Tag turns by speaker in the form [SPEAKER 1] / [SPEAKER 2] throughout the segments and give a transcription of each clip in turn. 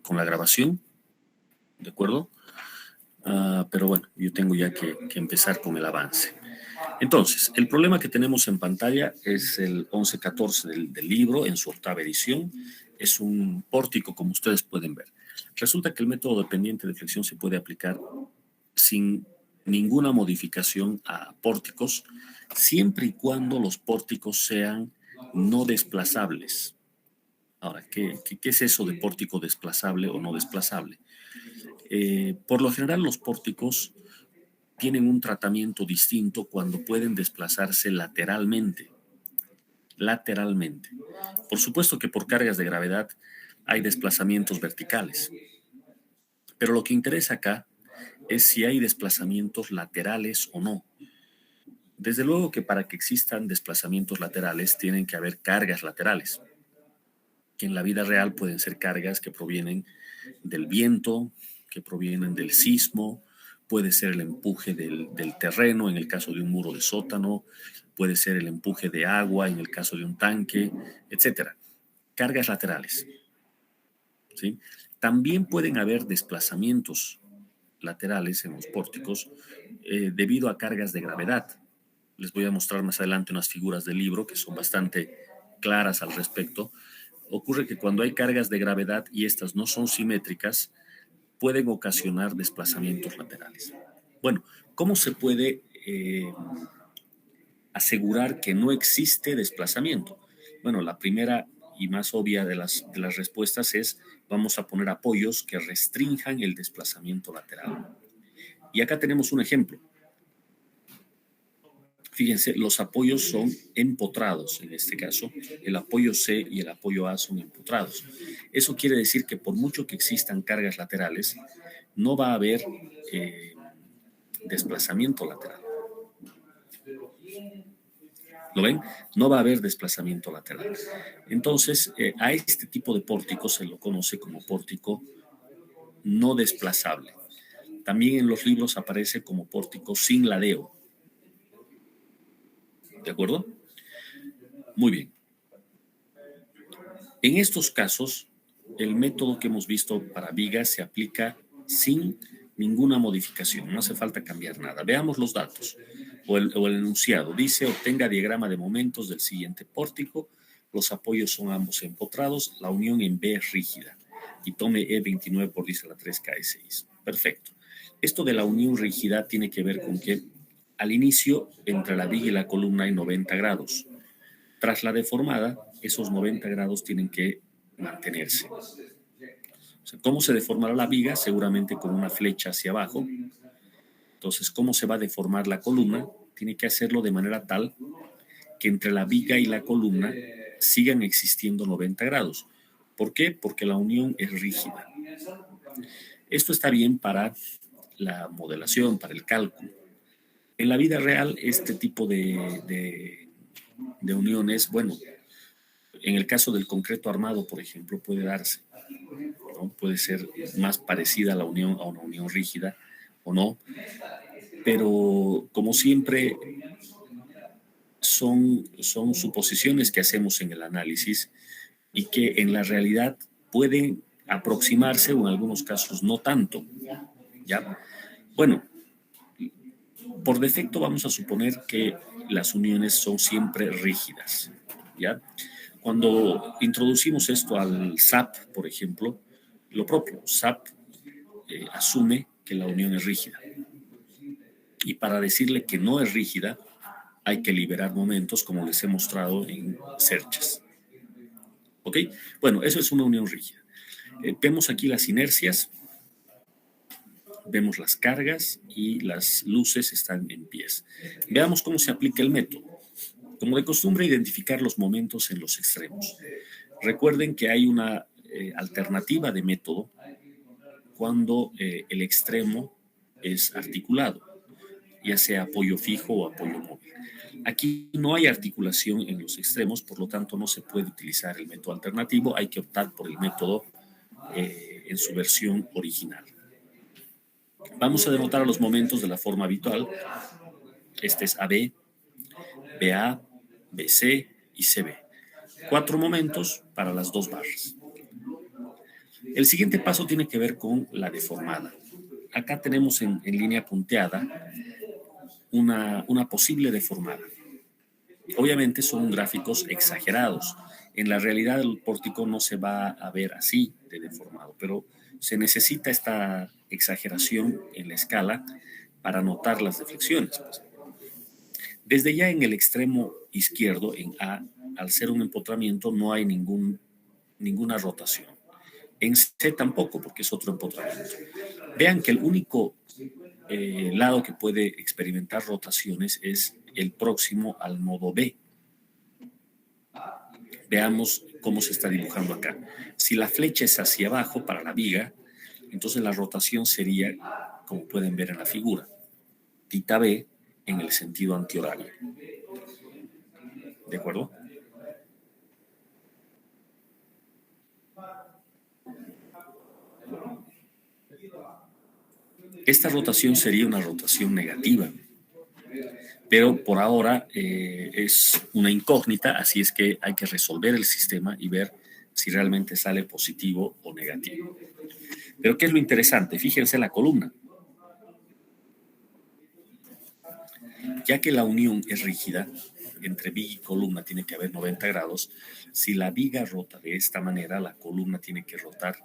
[SPEAKER 1] con la grabación, ¿de acuerdo? Pero bueno, yo tengo ya que empezar con el avance. Entonces, el problema que tenemos en pantalla es el 1114 del libro en su octava edición. Es un pórtico, como ustedes pueden ver. Resulta que el método dependiente de flexión se puede aplicar sin ninguna modificación a pórticos, siempre y cuando los pórticos sean no desplazables. Ahora, ¿qué es eso de pórtico desplazable o no desplazable? Por lo general, los pórticos tienen un tratamiento distinto cuando pueden desplazarse lateralmente. Lateralmente. Por supuesto que por cargas de gravedad hay desplazamientos verticales, pero lo que interesa acá es si hay desplazamientos laterales o no. Desde luego que para que existan desplazamientos laterales tienen que haber cargas laterales, que en la vida real pueden ser cargas que provienen del viento, que provienen del sismo, puede ser el empuje del terreno en el caso de un muro de sótano, puede ser el empuje de agua en el caso de un tanque, etcétera. Cargas laterales, ¿sí? También pueden haber desplazamientos laterales en los pórticos debido a cargas de gravedad. Les voy a mostrar más adelante unas figuras del libro que son bastante claras al respecto. Ocurre que cuando hay cargas de gravedad y estas no son simétricas, pueden ocasionar desplazamientos laterales. Bueno, ¿cómo se puede asegurar que no existe desplazamiento? Bueno, la primera y más obvia de las respuestas es: vamos a poner apoyos que restrinjan el desplazamiento lateral. Y acá tenemos un ejemplo. Fíjense, los apoyos son empotrados, en este caso, el apoyo C y el apoyo A son empotrados. Eso quiere decir que por mucho que existan cargas laterales, no va a haber desplazamiento lateral. ¿Lo ven? No va a haber desplazamiento lateral. Entonces, a este tipo de pórtico se lo conoce como pórtico no desplazable. También en los libros aparece como pórtico sin ladeo. ¿De acuerdo? Muy bien. En estos casos, el método que hemos visto para vigas se aplica sin ninguna modificación, no hace falta cambiar nada. Veamos los datos o el enunciado. Dice: obtenga diagrama de momentos del siguiente pórtico, los apoyos son ambos empotrados, la unión en B es rígida y tome E29 por 10 a la 3 KS6. Perfecto. Esto de la unión rígida tiene que ver con que al inicio entre la viga y la columna hay 90 grados. Tras la deformada, esos 90 grados tienen que mantenerse. O sea, ¿cómo se deformará la viga? Seguramente con una flecha hacia abajo. Entonces, ¿cómo se va a deformar la columna? Tiene que hacerlo de manera tal que entre la viga y la columna sigan existiendo 90 grados. ¿Por qué? Porque la unión es rígida. Esto está bien para la modelación, para el cálculo. En la vida real, este tipo de uniones, bueno, en el caso del concreto armado, por ejemplo, puede darse, ¿no? Puede ser más parecida a la unión a una unión rígida o no, pero como siempre son suposiciones que hacemos en el análisis y que en la realidad pueden aproximarse o en algunos casos no tanto, ¿ya? Bueno, por defecto vamos a suponer que las uniones son siempre rígidas, ¿ya? Cuando introducimos esto al SAP, por ejemplo, lo propio, SAP asume que la unión es rígida. Y para decirle que no es rígida, hay que liberar momentos, como les he mostrado en Cerchas. ¿Ok? Bueno, eso es una unión rígida. Vemos aquí las inercias, vemos las cargas y las luces están en pies. Veamos cómo se aplica el método. Como de costumbre, identificar los momentos en los extremos. Recuerden que hay una alternativa de método cuando el extremo es articulado, ya sea apoyo fijo o apoyo móvil. Aquí no hay articulación en los extremos, por lo tanto no se puede utilizar el método alternativo, hay que optar por el método en su versión original. Vamos a denotar los momentos de la forma habitual. Este es AB, BA, BC y CB. 4 momentos para las 2 barras. El siguiente paso tiene que ver con la deformada. Acá tenemos en línea punteada una posible deformada. Obviamente son gráficos exagerados. En la realidad el pórtico no se va a ver así de deformado, pero se necesita esta exageración en la escala para notar las deflexiones, pues. Desde ya en el extremo izquierdo, en A, al ser un empotramiento no hay ninguna rotación. En C tampoco, porque es otro empotramiento. Vean que el único lado que puede experimentar rotaciones es el próximo al nodo B. Veamos cómo se está dibujando acá. Si la flecha es hacia abajo para la viga, entonces la rotación sería, como pueden ver en la figura, tita B en el sentido antihorario. ¿De acuerdo? Esta rotación sería una rotación negativa, pero por ahora es una incógnita, así es que hay que resolver el sistema y ver si realmente sale positivo o negativo. Pero ¿qué es lo interesante? Fíjense la columna. Ya que la unión es rígida, entre viga y columna tiene que haber 90 grados, si la viga rota de esta manera, la columna tiene que rotar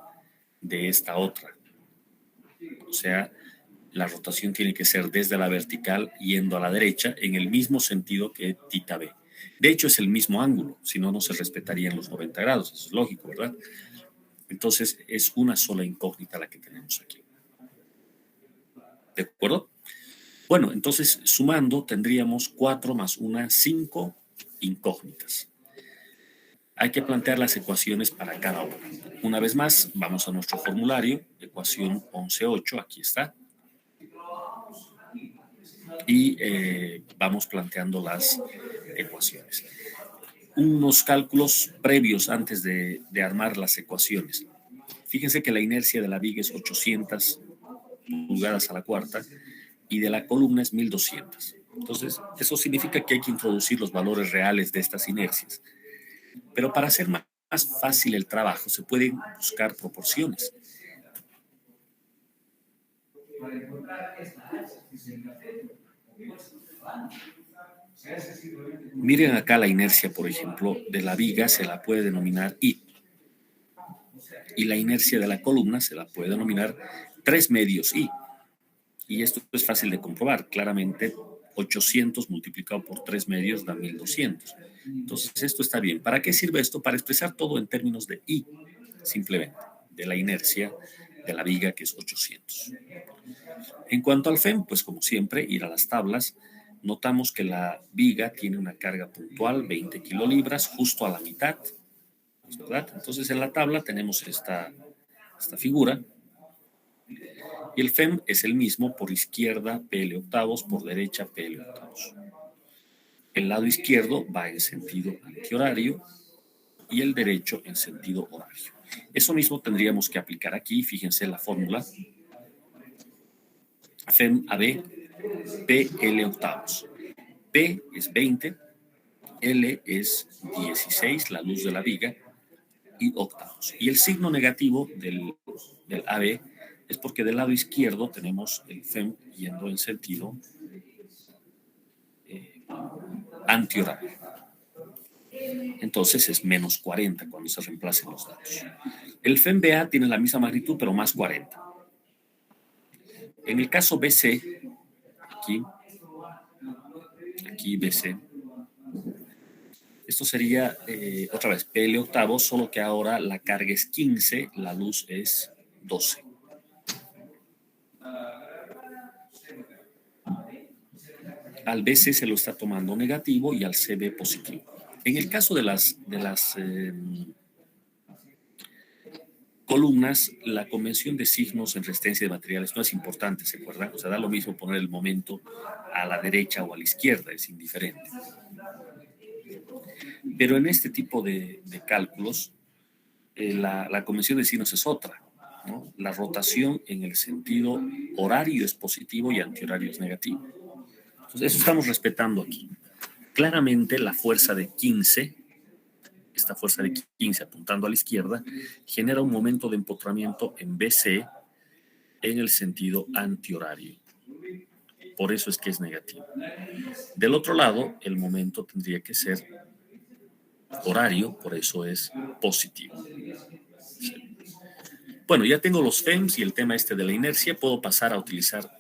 [SPEAKER 1] de esta otra. O sea, la rotación tiene que ser desde la vertical yendo a la derecha en el mismo sentido que tita B. De hecho, es el mismo ángulo, si no, no se respetarían los 90 grados. Eso es lógico, ¿verdad? Entonces, es una sola incógnita la que tenemos aquí. ¿De acuerdo? Bueno, entonces, sumando, tendríamos 4 más 1, 5 incógnitas. Hay que plantear las ecuaciones para cada una. Una vez más, vamos a nuestro formulario, ecuación 11.8, aquí está. Y vamos planteando las ecuaciones. Unos cálculos previos antes de armar las ecuaciones. Fíjense que la inercia de la viga es 800 pulgadas a la cuarta y de la columna es 1200. Entonces, eso significa que hay que introducir los valores reales de estas inercias. Pero para hacer más fácil el trabajo, se pueden buscar proporciones. Miren acá la inercia, por ejemplo, de la viga se la puede denominar I. Y la inercia de la columna se la puede denominar 3 medios I. Y esto es fácil de comprobar. Claramente, 800 multiplicado por 3 medios da 1200. Entonces, esto está bien. ¿Para qué sirve esto? Para expresar todo en términos de I, simplemente, de la inercia de la viga, que es 800. En cuanto al FEM, pues como siempre, ir a las tablas. Notamos que la viga tiene una carga puntual, 20 kilolibras, justo a la mitad, ¿verdad? Entonces, en la tabla tenemos esta figura. Y el FEM es el mismo, por izquierda PL octavos, por derecha PL octavos. El lado izquierdo va en sentido antihorario y el derecho en sentido horario. Eso mismo tendríamos que aplicar aquí. Fíjense la fórmula. FEM AB, PL octavos. P es 20, L es 16, la luz de la viga, y octavos. Y el signo negativo del AB es porque del lado izquierdo tenemos el FEM yendo en sentido antihorario. Entonces es menos 40 cuando se reemplacen los datos. El FEM-BA tiene la misma magnitud, pero más 40. En el caso BC, aquí BC, esto sería otra vez PL octavos, solo que ahora la carga es 15, la luz es 12. Al BC se lo está tomando negativo y al CB positivo. En el caso de las columnas, la convención de signos en resistencia de materiales no es importante, ¿se acuerdan? O sea, da lo mismo poner el momento a la derecha o a la izquierda, es indiferente. Pero en este tipo de cálculos, la convención de signos es otra, ¿no? La rotación en el sentido horario es positivo y antihorario es negativo. Entonces, eso estamos respetando aquí. Claramente, la fuerza de 15 esta fuerza de 15 apuntando a la izquierda, genera un momento de empotramiento en BC en el sentido antihorario. Por eso es que es negativo. Del otro lado, el momento tendría que ser horario, por eso es positivo. Sí. Bueno, ya tengo los FEMs y el tema este de la inercia. Puedo pasar a utilizar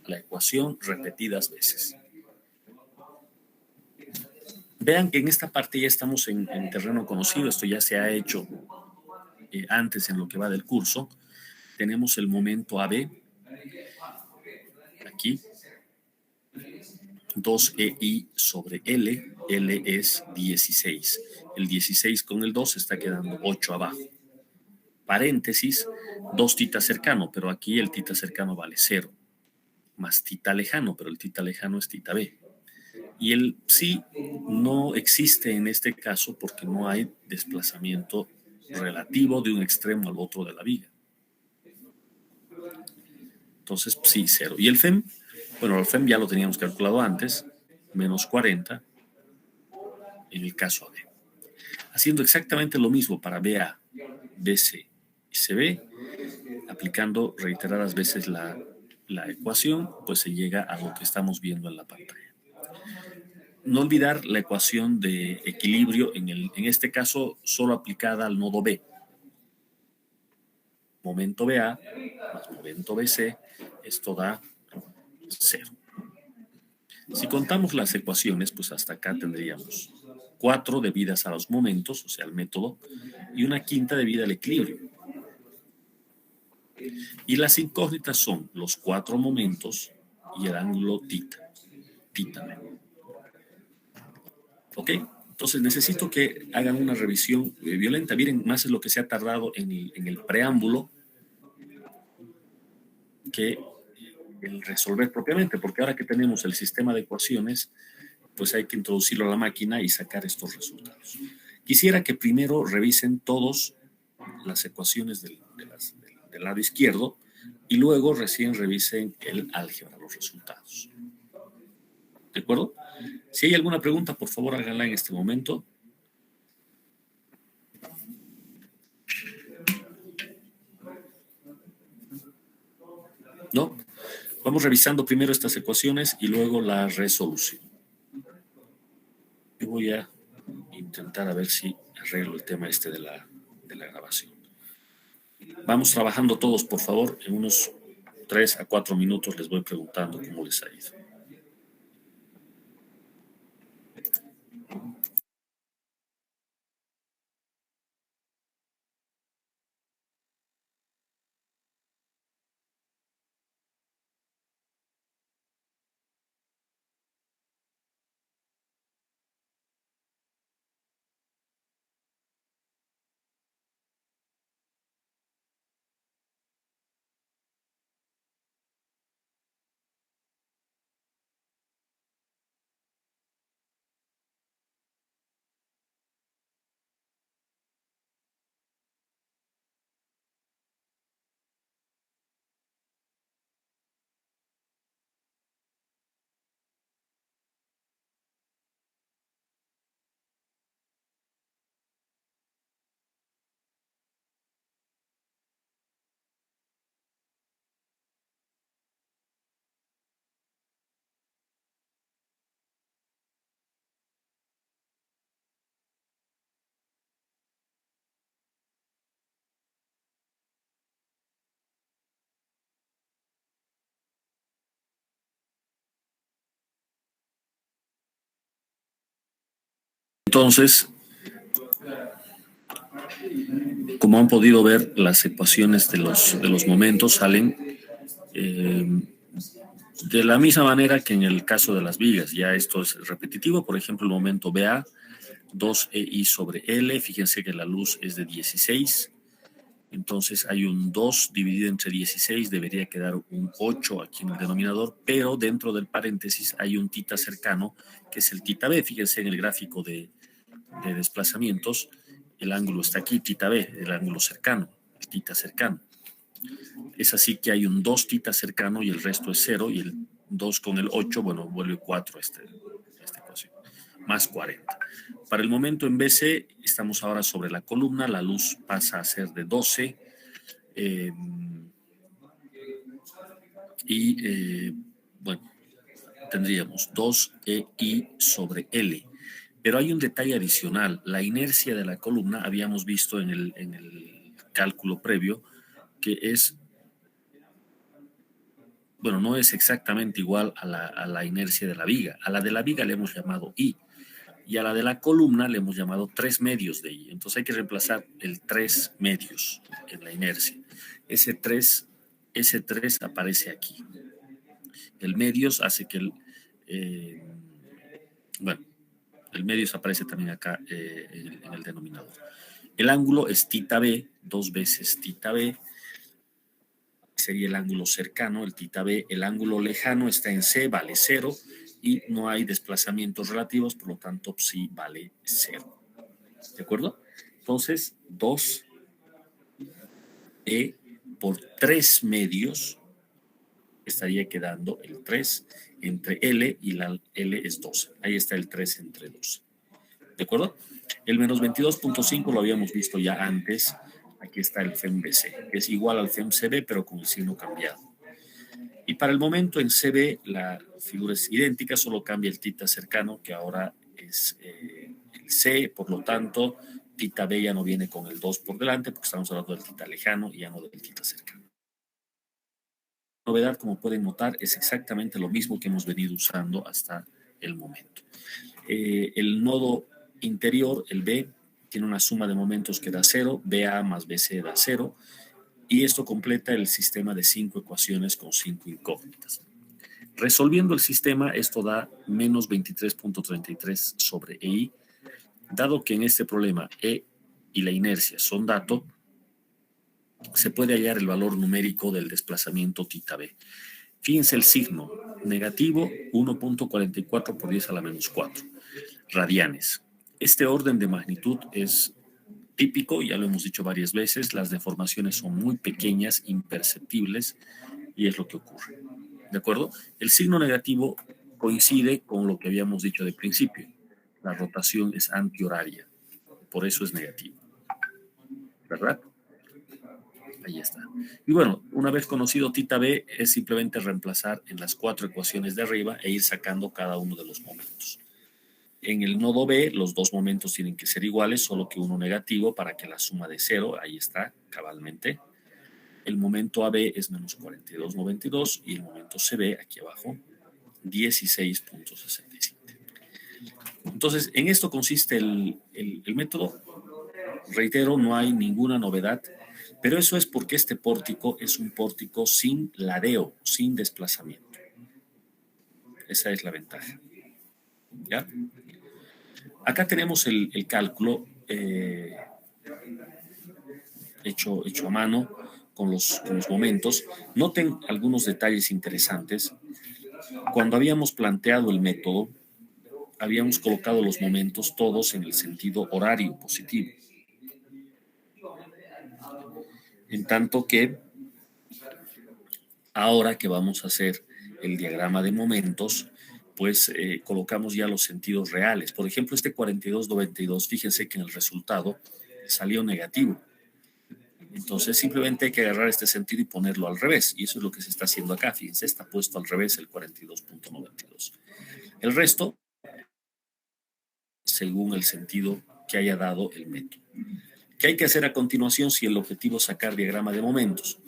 [SPEAKER 1] la ecuación repetidas veces. Vean que en esta parte ya estamos en terreno conocido. Esto ya se ha hecho antes en lo que va del curso. Tenemos el momento AB, aquí, 2EI sobre L, L es 16. El 16 con el 2 está quedando 8 abajo. Paréntesis, 2 tita cercano, pero aquí el tita cercano vale 0, más tita lejano, pero el tita lejano es tita B. Y el psi no existe en este caso porque no hay desplazamiento relativo de un extremo al otro de la viga. Entonces, psi 0. Y el FEM, bueno, el FEM ya lo teníamos calculado antes, menos 40 en el caso AB. Haciendo exactamente lo mismo para BA, BC y CB, aplicando reiteradas veces la ecuación, pues se llega a lo que estamos viendo en la pantalla. No olvidar la ecuación de equilibrio, en este caso solo aplicada al nodo B. Momento BA más momento BC, esto da 0. Si contamos las ecuaciones, pues hasta acá tendríamos 4 debidas a los momentos, o sea, al método, y una quinta debida al equilibrio. Y las incógnitas son los 4 momentos y el ángulo tita B. ¿Ok? Entonces necesito que hagan una revisión violenta. Miren, más es lo que se ha tardado en el preámbulo que el resolver propiamente, porque ahora que tenemos el sistema de ecuaciones, pues hay que introducirlo a la máquina y sacar estos resultados. Quisiera que primero revisen todas las ecuaciones del lado izquierdo y luego recién revisen el álgebra, los resultados. ¿De acuerdo? Si hay alguna pregunta, por favor háganla en este momento. ¿No? Vamos revisando primero estas ecuaciones y luego la resolución. Yo voy a intentar a ver si arreglo el tema este de la grabación. Vamos trabajando todos, por favor. En unos 3 a 4 minutos les voy preguntando cómo les ha ido. Entonces, como han podido ver, las ecuaciones de los momentos salen de la misma manera que en el caso de las vigas. Ya esto es repetitivo. Por ejemplo, el momento BA, 2EI sobre L. Fíjense que la luz es de 16. Entonces hay un 2 dividido entre 16, debería quedar un 8 aquí en el denominador, pero dentro del paréntesis hay un tita cercano, que es el tita B. Fíjense en el gráfico de desplazamientos, el ángulo está aquí, tita B, el ángulo cercano, el tita cercano. Es así que hay un 2 tita cercano y el resto es 0, y el 2 con el 8, bueno, vuelve 4 esta ecuación, más 40. Para el momento en BC estamos ahora sobre la columna, la luz pasa a ser de 12 bueno, tendríamos 2EI sobre L. Pero hay un detalle adicional. La inercia de la columna habíamos visto en el cálculo previo que es, bueno, no es exactamente igual a la inercia de la viga. A la de la viga le hemos llamado I y a la de la columna le hemos llamado 3 medios de I. Entonces hay que reemplazar el 3 medios en la inercia. Ese 3 aparece aquí. El medios hace que el medios aparece también acá en el denominador. El ángulo es θ b, 2 veces θ b, sería el ángulo cercano, el θ b. El ángulo lejano está en C, vale 0, y no hay desplazamientos relativos, por lo tanto psi vale 0. ¿De acuerdo? Entonces, 2E por 3 medios estaría quedando el 3 entre L y la L es 12. Ahí está el 3 entre 12. ¿De acuerdo? El menos 22.5 lo habíamos visto ya antes. Aquí está el FEM-BC, que es igual al FEM-CB, pero con el signo cambiado. Y para el momento en CB la figura es idéntica, solo cambia el θ cercano, que ahora es el C, por lo tanto, θ B ya no viene con el 2 por delante, porque estamos hablando del θ lejano y ya no del θ cercano. La novedad, como pueden notar, es exactamente lo mismo que hemos venido usando hasta el momento. El nodo interior, el B, tiene una suma de momentos que da 0, BA más BC da 0, y esto completa el sistema de 5 ecuaciones con 5 incógnitas. Resolviendo el sistema, esto da menos 23.33 sobre EI. Dado que en este problema E y la inercia son datos, se puede hallar el valor numérico del desplazamiento θ b. Fíjense el signo, negativo 1.44 por 10 a la menos 4 radianes. Este orden de magnitud es típico, ya lo hemos dicho varias veces, las deformaciones son muy pequeñas, imperceptibles, y es lo que ocurre. ¿De acuerdo? El signo negativo coincide con lo que habíamos dicho de principio. La rotación es antihoraria, por eso es negativo. ¿Verdad? Ahí está. Y bueno, una vez conocido θ b, es simplemente reemplazar en las 4 ecuaciones de arriba e ir sacando cada uno de los momentos. En el nodo B, los dos momentos tienen que ser iguales, solo que uno negativo para que la suma de 0, ahí está, cabalmente. El momento AB es menos 42.92 y el momento CB, aquí abajo, 16.67. Entonces, en esto consiste el método. Reitero, no hay ninguna novedad, pero eso es porque este pórtico es un pórtico sin ladeo, sin desplazamiento. Esa es la ventaja. ¿Ya? Acá tenemos el cálculo hecho a mano con los momentos. Noten algunos detalles interesantes. Cuando habíamos planteado el método, habíamos colocado los momentos todos en el sentido horario positivo. En tanto que ahora que vamos a hacer el diagrama de momentos, pues colocamos ya los sentidos reales. Por ejemplo, este 42.92, fíjense que en el resultado salió negativo. Entonces simplemente hay que agarrar este sentido y ponerlo al revés. Y eso es lo que se está haciendo acá. Fíjense, está puesto al revés el 42.92. El resto, según el sentido que haya dado el método. ¿Qué hay que hacer a continuación si el objetivo es sacar diagrama de momentos?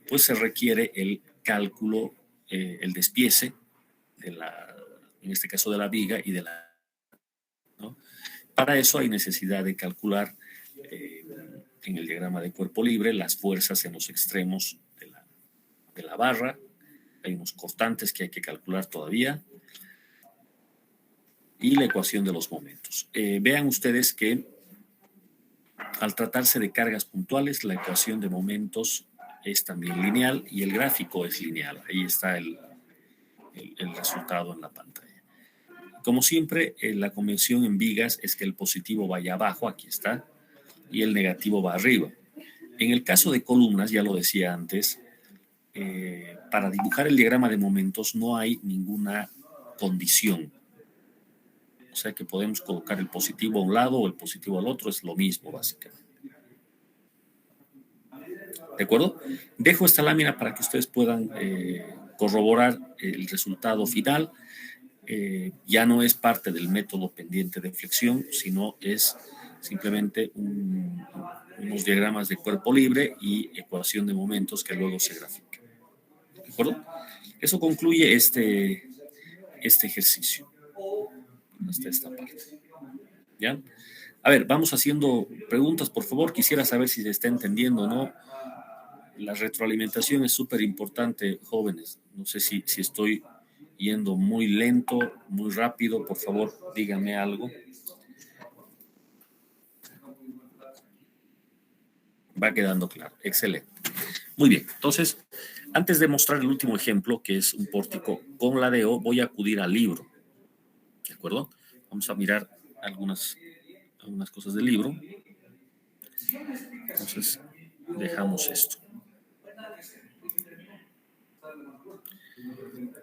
[SPEAKER 1] Pues se requiere el cálculo, el despiece, en este caso de la viga y de la... ¿no? Para eso hay necesidad de calcular en el diagrama de cuerpo libre las fuerzas en los extremos de la barra. Hay unos cortantes que hay que calcular todavía. Y la ecuación de los momentos. Vean ustedes que al tratarse de cargas puntuales, la ecuación de momentos es también lineal y el gráfico es lineal. Ahí está el resultado en la pantalla. Como siempre, la convención en vigas es que el positivo vaya abajo, aquí está, y el negativo va arriba. En el caso de columnas, ya lo decía antes, para dibujar el diagrama de momentos no hay ninguna condición. O sea que podemos colocar el positivo a un lado o el positivo al otro, es lo mismo básicamente. ¿De acuerdo? Dejo esta lámina para que ustedes puedan corroborar el resultado final. Ya no es parte del método pendiente de flexión, sino es simplemente unos diagramas de cuerpo libre y ecuación de momentos que luego se grafican. ¿De acuerdo? Eso concluye este ejercicio. Hasta esta parte. ¿Ya? A ver, vamos haciendo preguntas, por favor. Quisiera saber si se está entendiendo o no. La retroalimentación es súper importante, jóvenes. No sé si estoy yendo muy lento, muy rápido. Por favor, díganme algo. Va quedando claro. Excelente. Muy bien. Entonces, antes de mostrar el último ejemplo, que es un pórtico con ladeo, voy a acudir al libro. ¿De acuerdo? Vamos a mirar algunas cosas del libro. Entonces, dejamos esto.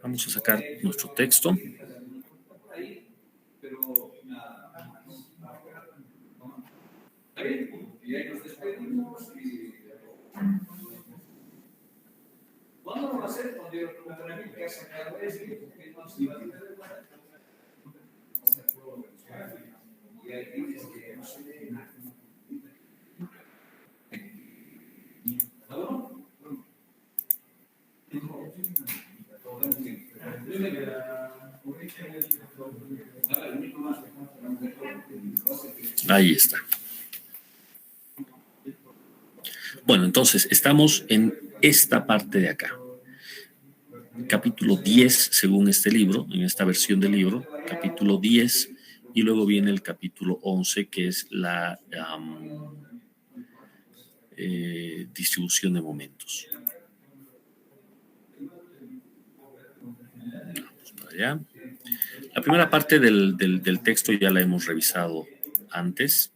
[SPEAKER 1] Vamos a sacar nuestro texto. ¿Cuándo lo va a hacer? Cuando yo preguntaré a mí qué ha sacado esto, qué más iba a hacer. Ahí está. Bueno, entonces estamos en esta parte de acá. Capítulo 10, según este libro, en esta versión del libro, capítulo 10, y luego viene el capítulo 11, que es la distribución de momentos. Vamos para allá. La primera parte del texto ya la hemos revisado antes.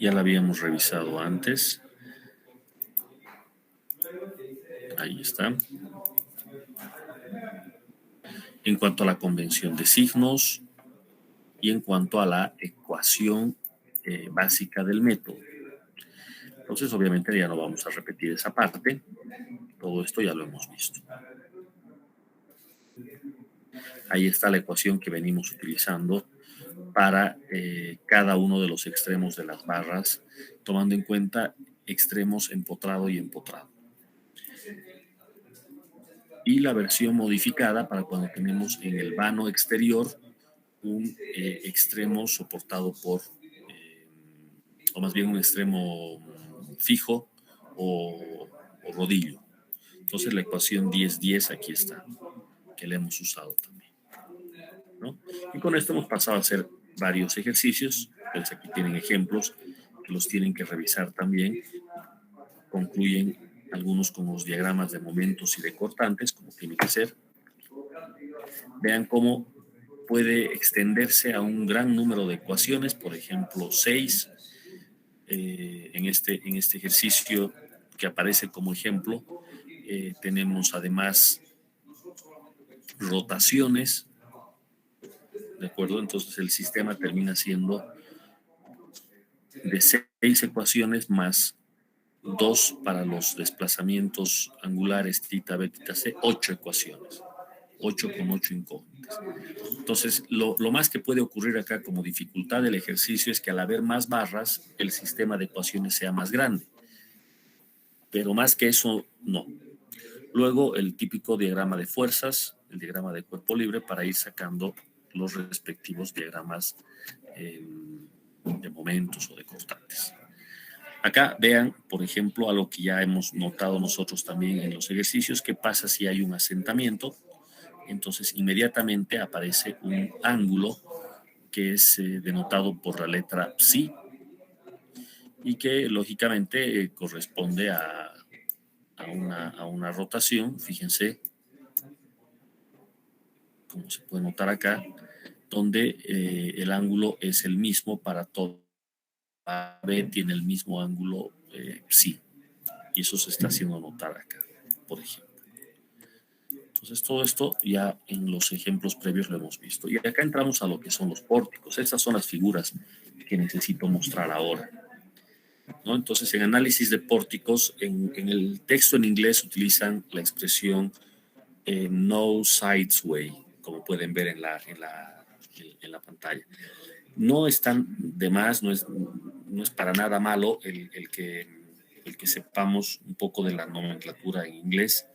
[SPEAKER 1] Ya la habíamos revisado antes. Ahí está. En cuanto a la convención de signos y en cuanto a la ecuación básica del método. Entonces, obviamente, ya no vamos a repetir esa parte. Todo esto ya lo hemos visto. Ahí está la ecuación que venimos utilizando para cada uno de los extremos de las barras, tomando en cuenta extremos empotrado y empotrado. Y la versión modificada para cuando tenemos en el vano exterior un extremo soportado por, o más bien un extremo fijo o rodillo. Entonces la ecuación 10-10 aquí está, que la hemos usado también, ¿no? Y con esto hemos pasado a hacer varios ejercicios. Pues aquí tienen ejemplos que los tienen que revisar también. Concluyen algunos con los diagramas de momentos y de cortantes, como tiene que ser. Vean cómo puede extenderse a un gran número de ecuaciones, por ejemplo, 6. En este ejercicio que aparece como ejemplo, tenemos además rotaciones, ¿de acuerdo? Entonces el sistema termina siendo de 6 ecuaciones más 2 para los desplazamientos angulares θ, b, θ, c, 8 ecuaciones. 8 con 8 incógnitas. Entonces, lo más que puede ocurrir acá como dificultad del ejercicio es que al haber más barras, el sistema de ecuaciones sea más grande. Pero más que eso, no. Luego, el típico diagrama de fuerzas, el diagrama de cuerpo libre, para ir sacando los respectivos diagramas de momentos o de constantes. Acá vean, por ejemplo, algo que ya hemos notado nosotros también en los ejercicios, qué pasa si hay un asentamiento. Entonces, inmediatamente aparece un ángulo que es denotado por la letra psi y que lógicamente corresponde a una rotación. Fíjense, como se puede notar acá, donde el ángulo es el mismo para todo. A B tiene el mismo ángulo psi. y eso se está haciendo notar acá, por ejemplo. Entonces todo esto ya en los ejemplos previos lo hemos visto. Y acá entramos a lo que son los pórticos. Estas son las figuras que necesito mostrar ahora, ¿no? Entonces en análisis de pórticos, en el texto en inglés utilizan la expresión no sides way, como pueden ver en la pantalla. No es tan de más, no es para nada malo el que sepamos un poco de la nomenclatura en inglés,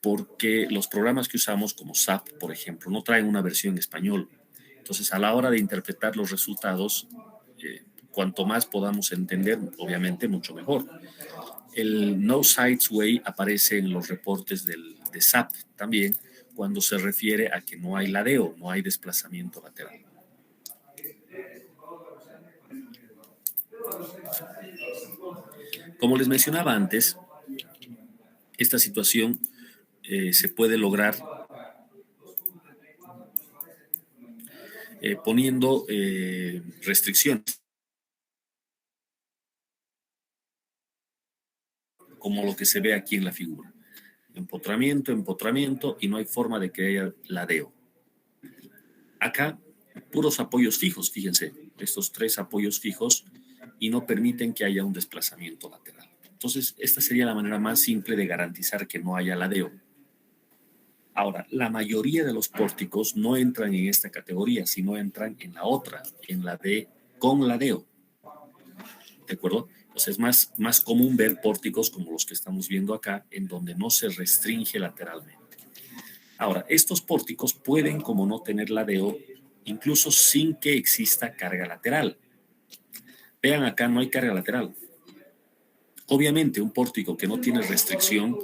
[SPEAKER 1] porque los programas que usamos como SAP, por ejemplo, no traen una versión en español. Entonces, a la hora de interpretar los resultados, cuanto más podamos entender, obviamente, mucho mejor. El no sides way aparece en los reportes de SAP también, cuando se refiere a que no hay ladeo, no hay desplazamiento lateral. Como les mencionaba antes, esta situación se puede lograr poniendo restricciones, como lo que se ve aquí en la figura. Empotramiento, y no hay forma de que haya ladeo. Acá, puros apoyos fijos, fíjense, estos 3 apoyos fijos, y no permiten que haya un desplazamiento lateral. Entonces, esta sería la manera más simple de garantizar que no haya ladeo. Ahora, la mayoría de los pórticos no entran en esta categoría, sino entran en la otra, en la de con ladeo. ¿De acuerdo? Pues es más común ver pórticos como los que estamos viendo acá, en donde no se restringe lateralmente. Ahora, estos pórticos pueden, como no tener ladeo, incluso sin que exista carga lateral. Vean acá, no hay carga lateral. Obviamente, un pórtico que no tiene restricción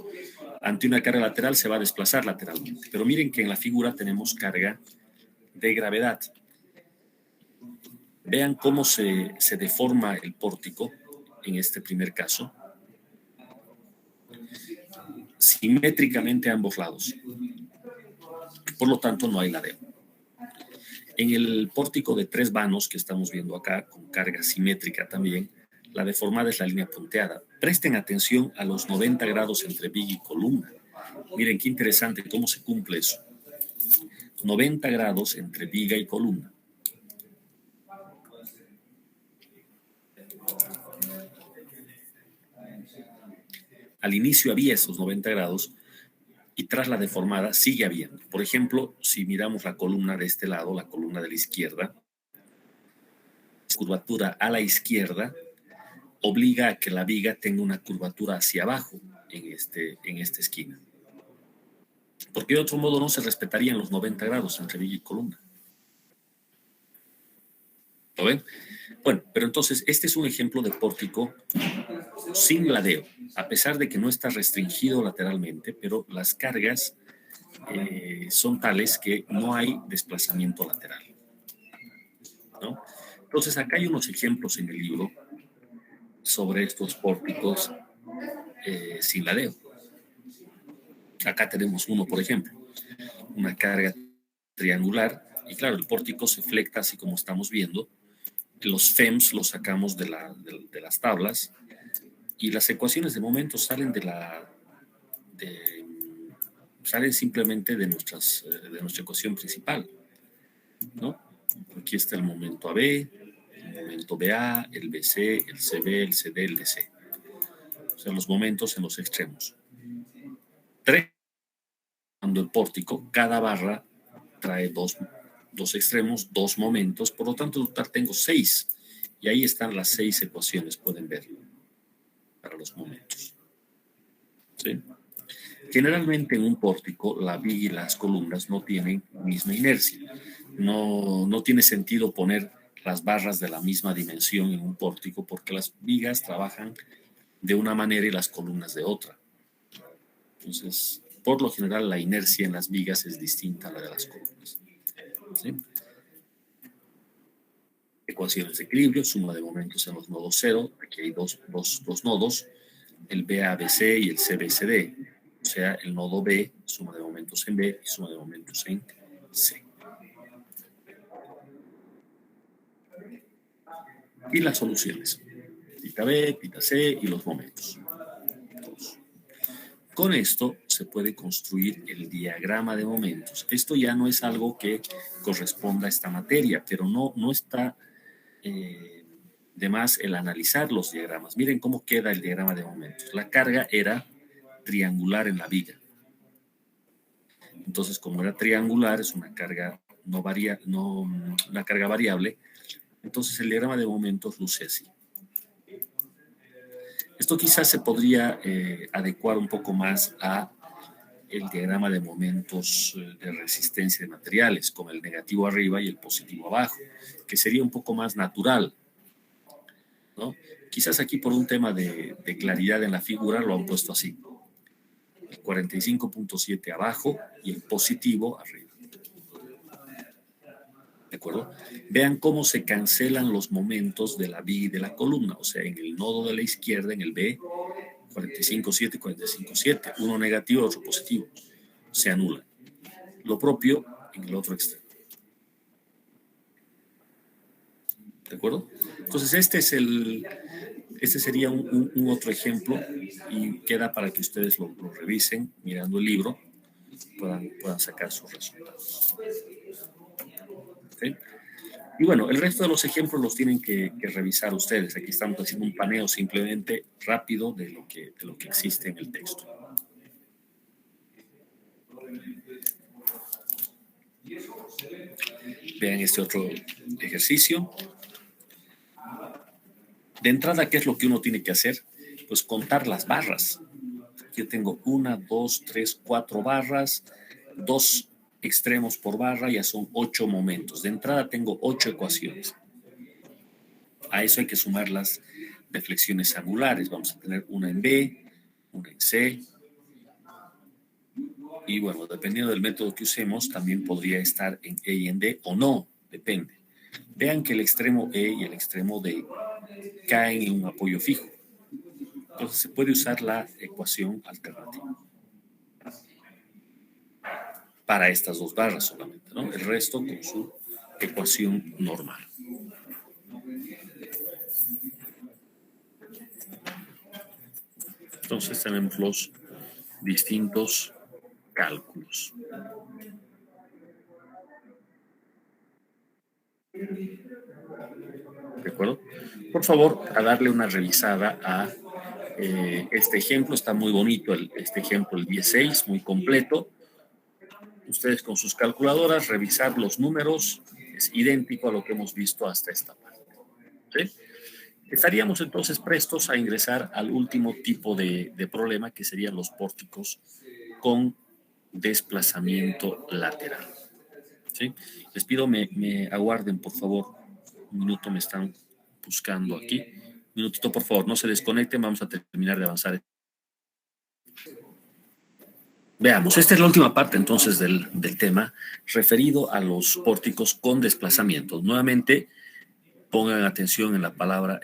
[SPEAKER 1] ante una carga lateral se va a desplazar lateralmente. Pero miren que en la figura tenemos carga de gravedad. Vean cómo se deforma el pórtico en este primer caso, simétricamente a ambos lados. Por lo tanto, no hay ladeo. En el pórtico de 3 vanos que estamos viendo acá, con carga simétrica también, la deformada es la línea punteada. Presten atención a los 90 grados entre viga y columna. Miren qué interesante cómo se cumple eso. 90 grados entre viga y columna. Al inicio había esos 90 grados y tras la deformada sigue habiendo. Por ejemplo, si miramos la columna de este lado, la columna de la izquierda, curvatura a la izquierda obliga a que la viga tenga una curvatura hacia abajo en esta esquina. Porque de otro modo no se respetarían los 90 grados entre viga y columna. ¿Lo ven? Bueno, pero entonces este es un ejemplo de pórtico sin ladeo, a pesar de que no está restringido lateralmente, pero las cargas son tales que no hay desplazamiento lateral, ¿no? Entonces acá hay unos ejemplos en el libro sobre estos pórticos sin ladeo. Acá tenemos uno, por ejemplo, una carga triangular, y claro, el pórtico se flecta así como estamos viendo. Los FEMs los sacamos de las tablas, y las ecuaciones de momento salen salen simplemente de nuestra ecuación principal, ¿no? Aquí está el momento AB, el momento BA, el BC, el CB, el CD, el DC. O sea, los momentos en los extremos. 3, cuando el pórtico, cada barra trae dos extremos, 2 momentos, por lo tanto en total tengo 6. Y ahí están las 6 ecuaciones, pueden ver, para los momentos. ¿Sí? Generalmente en un pórtico la viga y las columnas no tienen misma inercia. No tiene sentido poner las barras de la misma dimensión en un pórtico porque las vigas trabajan de una manera y las columnas de otra. Entonces, por lo general la inercia en las vigas es distinta a la de las columnas. ¿Sí? Ecuaciones de equilibrio, suma de momentos en los nodos 0. Aquí hay dos nodos, el BABC y el CBCD. O sea, el nodo B, suma de momentos en B y suma de momentos en C. Y las soluciones, tita B, tita C y los momentos. Con esto se puede construir el diagrama de momentos. Esto ya no es algo que corresponda a esta materia, pero no está de más el analizar los diagramas. Miren cómo queda el diagrama de momentos. La carga era triangular en la viga. Entonces, como era triangular, es una carga una carga variable. Entonces, el diagrama de momentos luce así. Esto quizás se podría adecuar un poco más a el diagrama de momentos de resistencia de materiales, con el negativo arriba y el positivo abajo, que sería un poco más natural, ¿no? Quizás aquí por un tema de claridad en la figura lo han puesto así. El 45.7 abajo y el positivo arriba. ¿De acuerdo? Vean cómo se cancelan los momentos de la viga y de la columna. O sea, en el nodo de la izquierda, en el B, 45.7 y 45.7. Uno negativo, otro positivo. Se anulan. Lo propio en el otro extremo. ¿De acuerdo? Entonces, este sería un otro ejemplo y queda para que ustedes lo revisen mirando el libro, puedan sacar sus resultados. ¿Okay? Y bueno, el resto de los ejemplos los tienen que revisar ustedes. Aquí estamos haciendo un paneo simplemente rápido de lo que existe en el texto. Vean este otro ejercicio. De entrada, ¿qué es lo que uno tiene que hacer? Pues contar las barras. Yo tengo 1, 2, 3, 4 barras, 2 extremos por barra, ya son 8 momentos. De entrada tengo 8 ecuaciones. A eso hay que sumar las deflexiones angulares. Vamos a tener una en B, una en C. Y bueno, dependiendo del método que usemos, también podría estar en E y en D o no, depende. Vean que el extremo E y el extremo D caen en un apoyo fijo. Entonces se puede usar la ecuación alternativa para estas dos barras solamente, ¿no? El resto con su ecuación normal. Entonces tenemos los distintos cálculos. ¿De acuerdo? Por favor, a darle una revisada a este ejemplo. Está muy bonito este ejemplo, el 16, muy completo. Ustedes con sus calculadoras revisar los números, es idéntico a lo que hemos visto hasta esta parte. ¿Sí? Estaríamos entonces prestos a ingresar al último tipo de problema, que serían los pórticos con desplazamiento lateral. ¿Sí? Les pido me aguarden, por favor. Un minuto, me están buscando aquí. Un minutito, por favor, no se desconecten, vamos a terminar de avanzar. Veamos, esta es la última parte entonces del tema referido a los pórticos con desplazamiento. Nuevamente, pongan atención en la palabra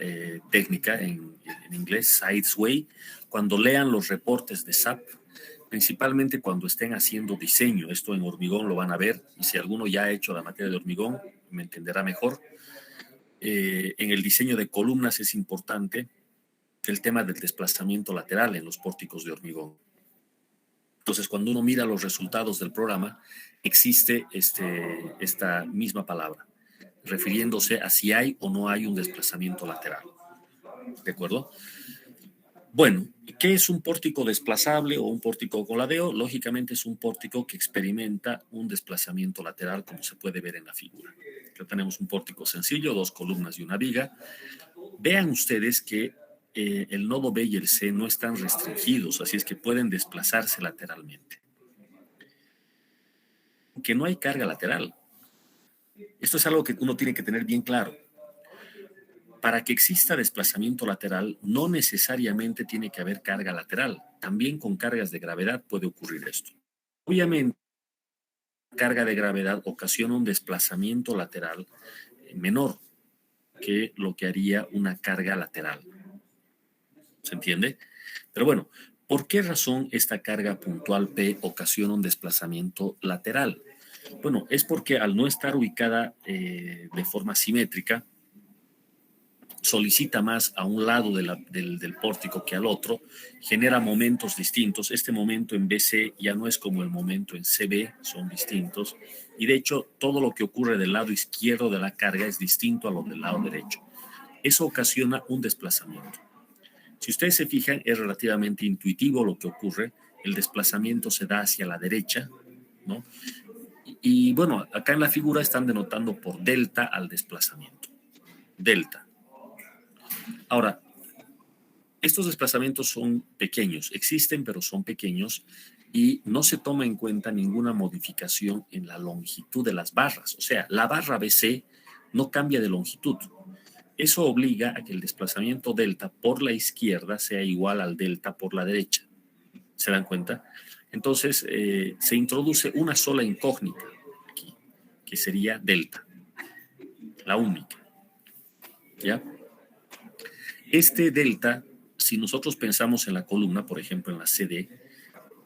[SPEAKER 1] técnica en inglés, sideway. Cuando lean los reportes de SAP, principalmente cuando estén haciendo diseño, esto en hormigón lo van a ver, y si alguno ya ha hecho la materia de hormigón, me entenderá mejor. En el diseño de columnas es importante el tema del desplazamiento lateral en los pórticos de hormigón. Entonces, cuando uno mira los resultados del programa, existe esta misma palabra, refiriéndose a si hay o no hay un desplazamiento lateral. ¿De acuerdo? Bueno, ¿qué es un pórtico desplazable o un pórtico con ladeo? Lógicamente es un pórtico que experimenta un desplazamiento lateral, como se puede ver en la figura. Aquí tenemos un pórtico sencillo, 2 columnas y una viga. Vean ustedes que el nodo B y el C no están restringidos, así es que pueden desplazarse lateralmente. Que no hay carga lateral. Esto es algo que uno tiene que tener bien claro. Para que exista desplazamiento lateral, no necesariamente tiene que haber carga lateral. También con cargas de gravedad puede ocurrir esto. Obviamente, la carga de gravedad ocasiona un desplazamiento lateral menor que lo que haría una carga lateral. ¿Se entiende? Pero bueno, ¿por qué razón esta carga puntual P ocasiona un desplazamiento lateral? Bueno, es porque al no estar ubicada de forma simétrica, solicita más a un lado del pórtico que al otro, genera momentos distintos. Este momento en BC ya no es como el momento en CB, son distintos. Y de hecho, todo lo que ocurre del lado izquierdo de la carga es distinto a lo del lado derecho. Eso ocasiona un desplazamiento. Si ustedes se fijan, es relativamente intuitivo lo que ocurre. El desplazamiento se da hacia la derecha, ¿no? Y bueno, acá en la figura están denotando por delta al desplazamiento. Delta. Ahora, estos desplazamientos son pequeños, existen pero son pequeños y no se toma en cuenta ninguna modificación en la longitud de las barras. O sea, la barra BC no cambia de longitud. Eso obliga a que el desplazamiento delta por la izquierda sea igual al delta por la derecha. ¿Se dan cuenta? Entonces, se introduce una sola incógnita aquí, que sería delta, la única. ¿Ya? Este delta, si nosotros pensamos en la columna, por ejemplo en la CD,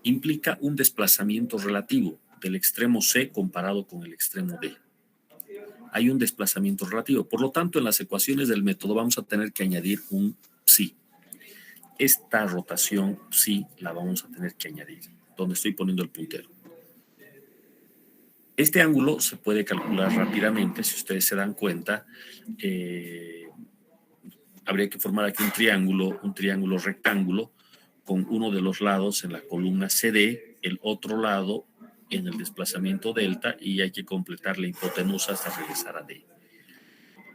[SPEAKER 1] implica un desplazamiento relativo del extremo C comparado con el extremo D. Hay un desplazamiento relativo. Por lo tanto, en las ecuaciones del método vamos a tener que añadir un psi. Esta rotación psi la vamos a tener que añadir, donde estoy poniendo el puntero. Este ángulo se puede calcular rápidamente, si ustedes se dan cuenta. Habría que formar aquí un triángulo rectángulo, con uno de los lados en la columna CD, el otro lado en el desplazamiento delta, y hay que completar la hipotenusa hasta regresar a D.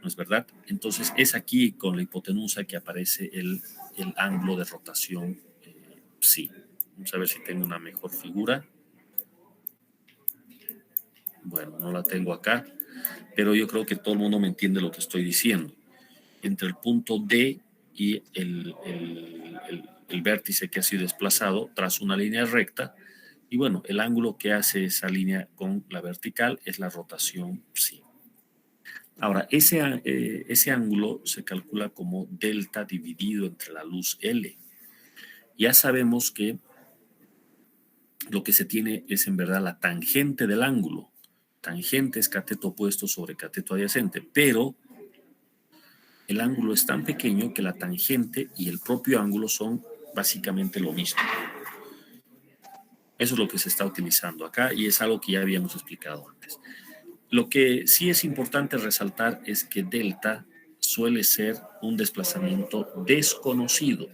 [SPEAKER 1] ¿No es verdad? Entonces es aquí con la hipotenusa que aparece el ángulo de rotación psi. Vamos a ver si tengo una mejor figura. Bueno, no la tengo acá, pero yo creo que todo el mundo me entiende lo que estoy diciendo. Entre el punto D y el vértice que ha sido desplazado, trazo una línea recta, y bueno, el ángulo que hace esa línea con la vertical es la rotación psi. Ahora, ese ángulo se calcula como delta dividido entre la luz L. Ya sabemos que lo que se tiene es en verdad la tangente del ángulo. Tangente es cateto opuesto sobre cateto adyacente, pero el ángulo es tan pequeño que la tangente y el propio ángulo son básicamente lo mismo. Eso es lo que se está utilizando acá y es algo que ya habíamos explicado antes. Lo que sí es importante resaltar es que delta suele ser un desplazamiento desconocido.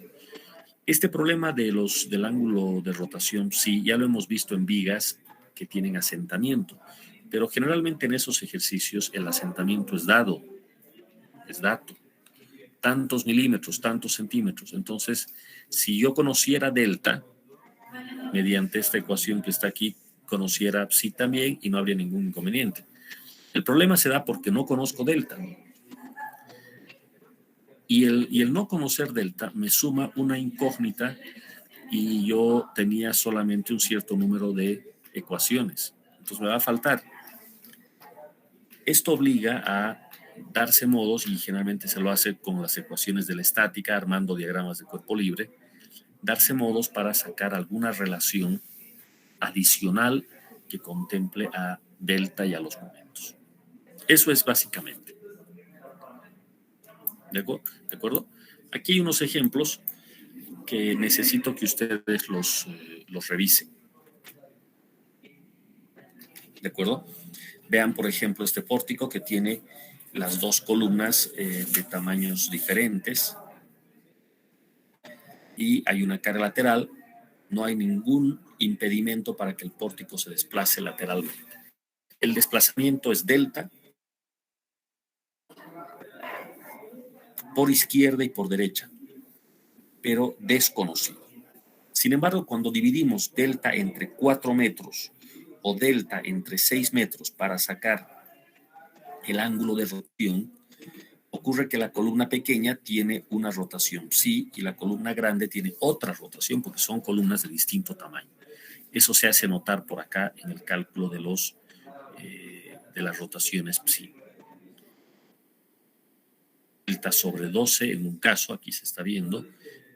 [SPEAKER 1] Este problema del ángulo de rotación, sí, ya lo hemos visto en vigas que tienen asentamiento, pero generalmente en esos ejercicios el asentamiento es dado, es dato. Tantos milímetros, tantos centímetros. Entonces, si yo conociera delta, mediante esta ecuación que está aquí, conociera psi también y no habría ningún inconveniente. El problema se da porque no conozco delta. Y el no conocer delta me suma una incógnita y yo tenía solamente un cierto número de ecuaciones. Entonces me va a faltar. Esto obliga a darse modos, y generalmente se lo hace con las ecuaciones de la estática, armando diagramas de cuerpo libre, darse modos para sacar alguna relación adicional que contemple a delta y a los momentos. Eso es básicamente. ¿De acuerdo? Aquí hay unos ejemplos que necesito que ustedes los revisen. ¿De acuerdo? Vean, por ejemplo, este pórtico que tiene las dos columnas de tamaños diferentes y hay una carga lateral. No hay ningún impedimento para que el pórtico se desplace lateralmente. El desplazamiento es delta por izquierda y por derecha, pero desconocido. Sin embargo, cuando dividimos delta entre 4 metros o delta entre 6 metros para sacar el ángulo de rotación, ocurre que la columna pequeña tiene una rotación psi y la columna grande tiene otra rotación porque son columnas de distinto tamaño. Eso se hace notar por acá en el cálculo de las rotaciones psi. Delta sobre 12 en un caso, aquí se está viendo,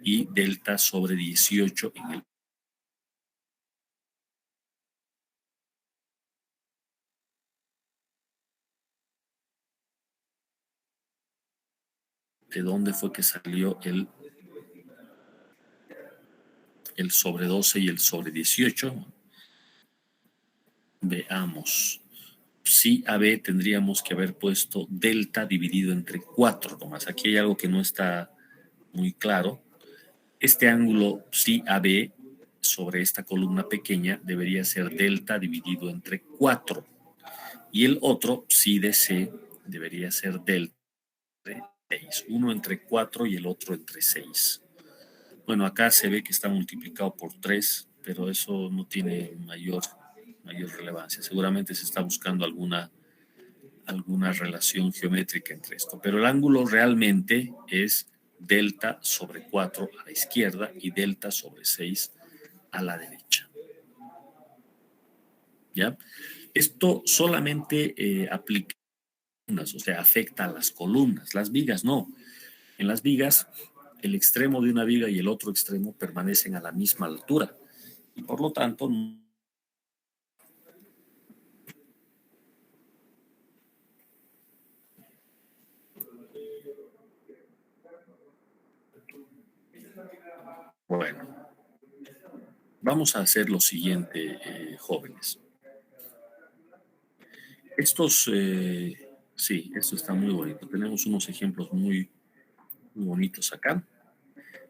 [SPEAKER 1] y delta sobre 18 en el. ¿De dónde fue que salió el sobre 12 y el sobre 18? Veamos. Si AB tendríamos que haber puesto delta dividido entre 4 nomás. Aquí hay algo que no está muy claro. Este ángulo si AB sobre esta columna pequeña debería ser delta dividido entre 4. Y el otro si DC debería ser delta entre 6. Uno entre 4 y el otro entre 6. Bueno, acá se ve que está multiplicado por 3, pero eso no tiene mayor relevancia. Seguramente se está buscando alguna relación geométrica entre esto. Pero el ángulo realmente es delta sobre 4 a la izquierda y delta sobre 6 a la derecha. ¿Ya? Esto solamente aplica, o sea, afecta a las columnas. Las vigas no. En las vigas, el extremo de una viga y el otro extremo permanecen a la misma altura. Y por lo tanto, bueno, vamos a hacer lo siguiente, jóvenes. Sí, esto está muy bonito. Tenemos unos ejemplos muy, muy bonitos acá,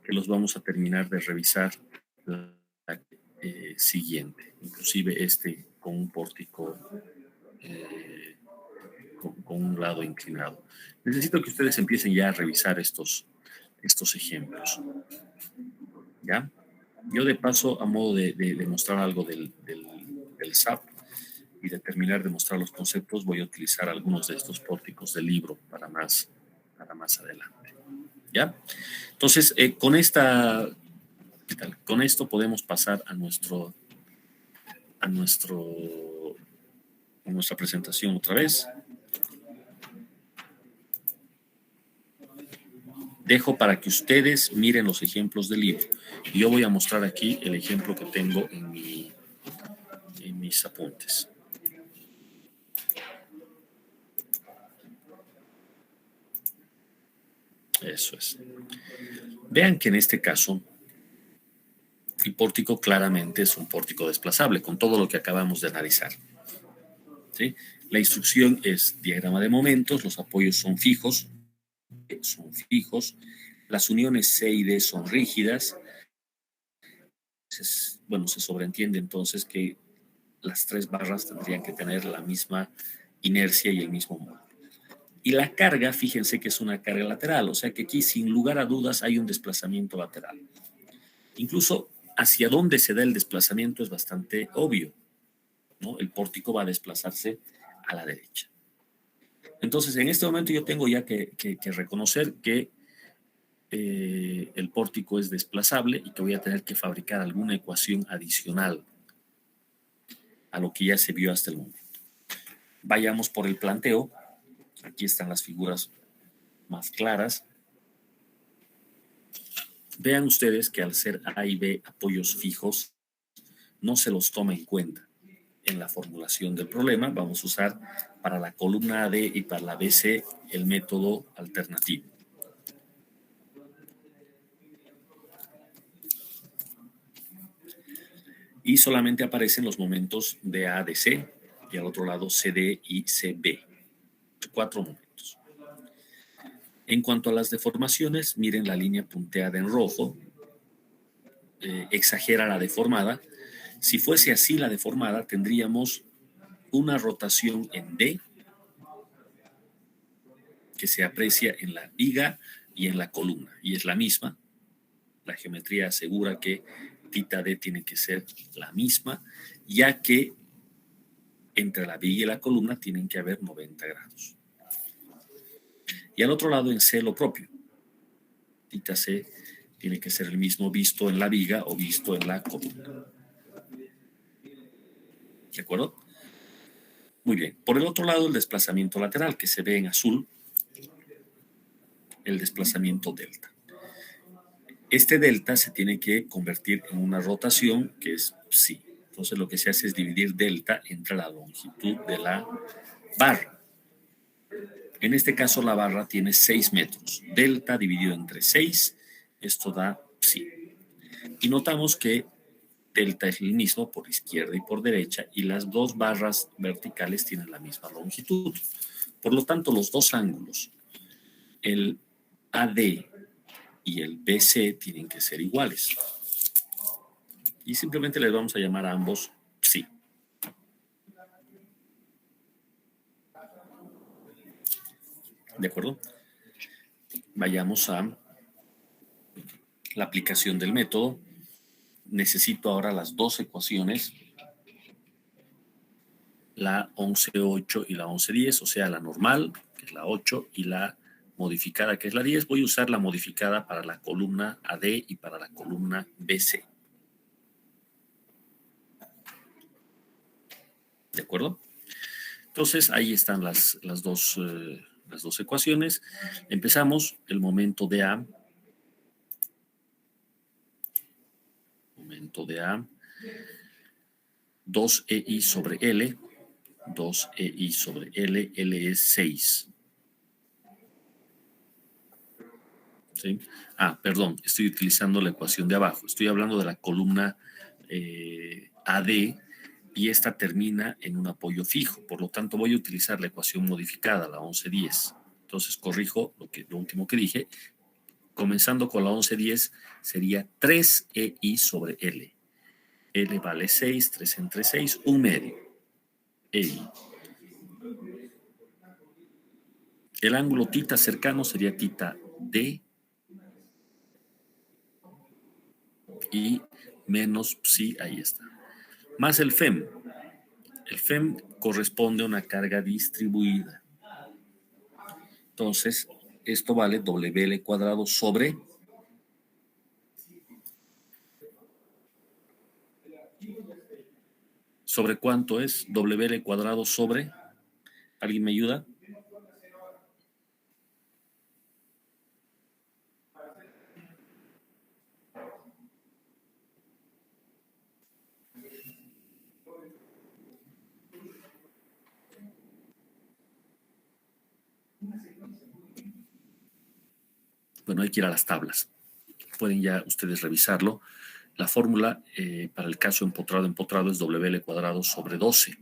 [SPEAKER 1] que los vamos a terminar de revisar la siguiente. Inclusive este con un pórtico, con un lado inclinado. Necesito que ustedes empiecen ya a revisar estos ejemplos. ¿Ya? Yo de paso, a modo de mostrar algo del SAP y de terminar de mostrar los conceptos, voy a utilizar algunos de estos pórticos del libro para más adelante. ¿Ya? Entonces, con esto podemos pasar a nuestra presentación otra vez. Dejo para que ustedes miren los ejemplos del libro. Y yo voy a mostrar aquí el ejemplo que tengo en mis apuntes. Eso es. Vean que en este caso, el pórtico claramente es un pórtico desplazable, con todo lo que acabamos de analizar. ¿Sí? La instrucción es diagrama de momentos, los apoyos son fijos, las uniones C y D son rígidas. Bueno, se sobreentiende entonces que las tres barras tendrían que tener la misma inercia y el mismo módulo. Y la carga, fíjense que es una carga lateral, o sea que aquí sin lugar a dudas hay un desplazamiento lateral. Incluso hacia dónde se da el desplazamiento es bastante obvio, ¿no? El pórtico va a desplazarse a la derecha. Entonces, en este momento yo tengo ya que reconocer que el pórtico es desplazable y que voy a tener que fabricar alguna ecuación adicional a lo que ya se vio hasta el momento. Vayamos por el planteo. Aquí están las figuras más claras. Vean ustedes que al ser A y B apoyos fijos, no se los toma en cuenta en la formulación del problema. Vamos a usar para la columna AD y para la BC el método alternativo. Y solamente aparecen los momentos de A, de C, y al otro lado CD y CB. 4 momentos. En cuanto a las deformaciones, miren la línea punteada en rojo. Exagera la deformada. Si fuese así la deformada, tendríamos una rotación en D que se aprecia en la viga y en la columna, y es la misma. La geometría asegura que θ D tiene que ser la misma, ya que entre la viga y la columna tienen que haber 90 grados. Y al otro lado en C lo propio. θ C tiene que ser el mismo visto en la viga o visto en la columna. ¿De acuerdo? Muy bien. Por el otro lado, el desplazamiento lateral, que se ve en azul, el desplazamiento delta. Este delta se tiene que convertir en una rotación que es psi. Entonces lo que se hace es dividir delta entre la longitud de la barra. En este caso la barra tiene 6 metros. Delta dividido entre 6, esto da psi. Y notamos que delta es el mismo por izquierda y por derecha y las dos barras verticales tienen la misma longitud. Por lo tanto, los dos ángulos, el AD y el BC, tienen que ser iguales. Y simplemente les vamos a llamar a ambos psi. ¿De acuerdo? Vayamos a la aplicación del método. Necesito ahora las dos ecuaciones, la 11.8 y la 11.10, o sea, la normal, que es la 8, y la modificada, que es la 10. Voy a usar la modificada para la columna AD y para la columna BC. ¿De acuerdo? Entonces, ahí están las dos ecuaciones. Empezamos el momento de A. Momento de A. 2EI sobre L. 2EI sobre L. L es 6. ¿Sí? Perdón, estoy utilizando la ecuación de abajo. Estoy hablando de la columna AD y esta termina en un apoyo fijo. Por lo tanto, voy a utilizar la ecuación modificada, la 11.10. Entonces, corrijo lo último que dije. Comenzando con la 11.10, sería 3EI sobre L. L vale 6, 3 entre 6, 1 medio. EI. El ángulo θ cercano sería θ D y menos psi, ahí está. Más el FEM. El FEM corresponde a una carga distribuida. Entonces, esto vale WL cuadrado sobre ¿sobre cuánto es? WL cuadrado sobre, ¿alguien me ayuda? Bueno, hay que ir a las tablas. Pueden ya ustedes revisarlo. La fórmula para el caso empotrado es WL cuadrado sobre 12.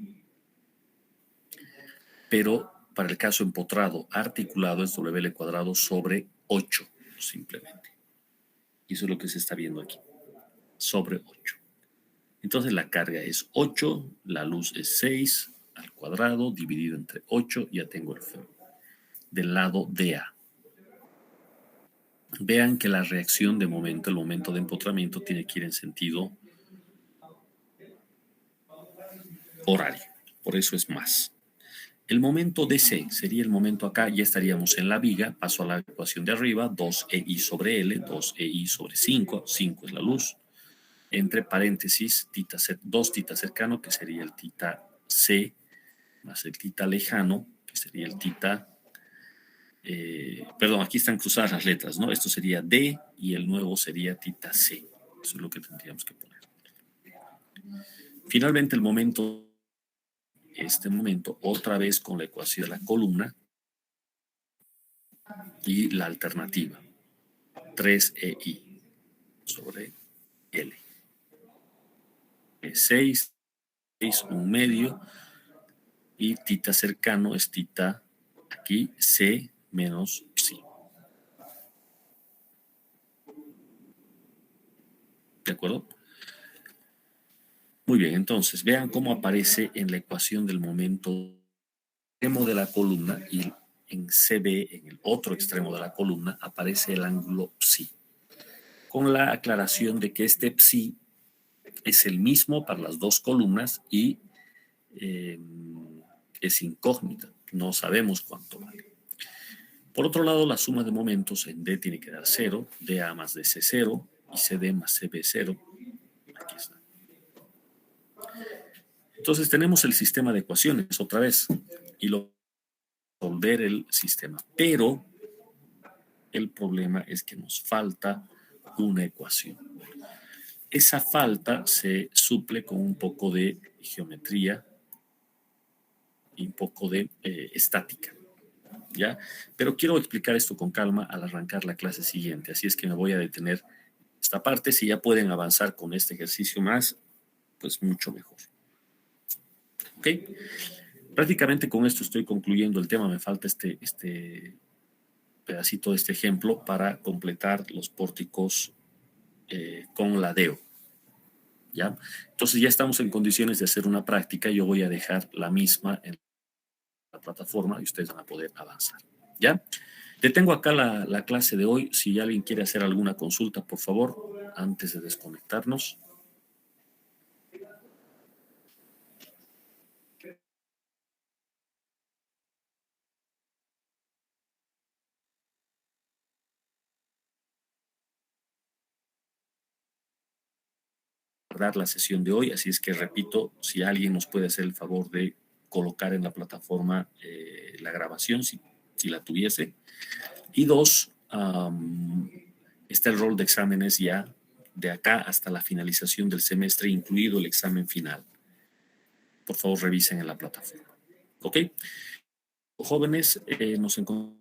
[SPEAKER 1] Pero para el caso empotrado articulado es WL cuadrado sobre 8, simplemente. Y eso es lo que se está viendo aquí. Sobre 8. Entonces la carga es 8, la luz es 6 al cuadrado, dividido entre 8, ya tengo el FEM. Del lado DA. Vean que la reacción de momento, el momento de empotramiento, tiene que ir en sentido horario. Por eso es más. El momento DC sería el momento acá, ya estaríamos en la viga, paso a la ecuación de arriba, 2EI sobre L, 2EI sobre 5, 5 es la luz, entre paréntesis, 2 θ cercano, que sería el θ C, más el θ lejano, que sería el θ, perdón, aquí están cruzadas las letras, ¿no? Esto sería D y el nuevo sería θ C. Eso es lo que tendríamos que poner. Finalmente, el momento, este momento, otra vez con la ecuación de la columna y la alternativa, 3EI sobre L. 6, 6, un medio, y θ cercano es θ aquí, C menos psi. ¿De acuerdo? Muy bien, entonces vean cómo aparece en la ecuación del momento extremo de la columna y en CB, en el otro extremo de la columna, aparece el ángulo psi. Con la aclaración de que este psi es el mismo para las dos columnas y es incógnita. No sabemos cuánto vale. Por otro lado, la suma de momentos en D tiene que dar 0, DA más DC 0 y CD más CB 0. Aquí está. Entonces tenemos el sistema de ecuaciones otra vez y lo resolver el sistema. Pero el problema es que nos falta una ecuación. Esa falta se suple con un poco de geometría y un poco de estática. ¿ya? Pero quiero explicar esto con calma al arrancar la clase siguiente, así es que me voy a detener esta parte. Si ya pueden avanzar con este ejercicio más, pues mucho mejor. ¿Ok? Prácticamente con esto estoy concluyendo el tema. Me falta este pedacito de este ejemplo para completar los pórticos con ladeo. ¿Ya? Entonces ya estamos en condiciones de hacer una práctica. Yo voy a dejar la misma en la plataforma y ustedes van a poder avanzar. ¿Ya? Detengo acá la clase de hoy. Si alguien quiere hacer alguna consulta, por favor, antes de desconectarnos. La sesión de hoy, así es que repito, si alguien nos puede hacer el favor de colocar en la plataforma la grabación, si la tuviese. Y dos, está el rol de exámenes ya de acá hasta la finalización del semestre, incluido el examen final. Por favor, revisen en la plataforma. ¿Ok? Jóvenes, nos encontramos